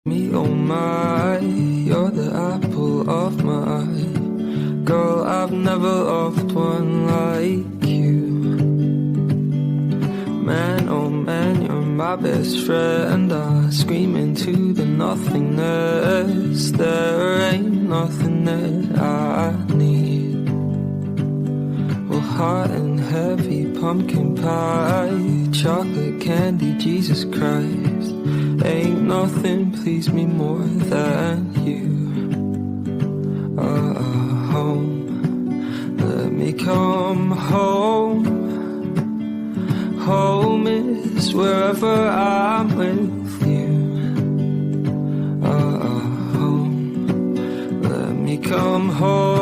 Me, oh my, you're the apple of my eye. Girl, I've never loved one like you. Man, oh man, you're my best friend. I scream into the nothingness. There ain't nothing that I need. Well, hot and heavy pumpkin pie, chocolate candy, Jesus Christ. Ain't nothing please me more than you. Home, let me come home. Home is wherever I'm with you. Home, let me come home.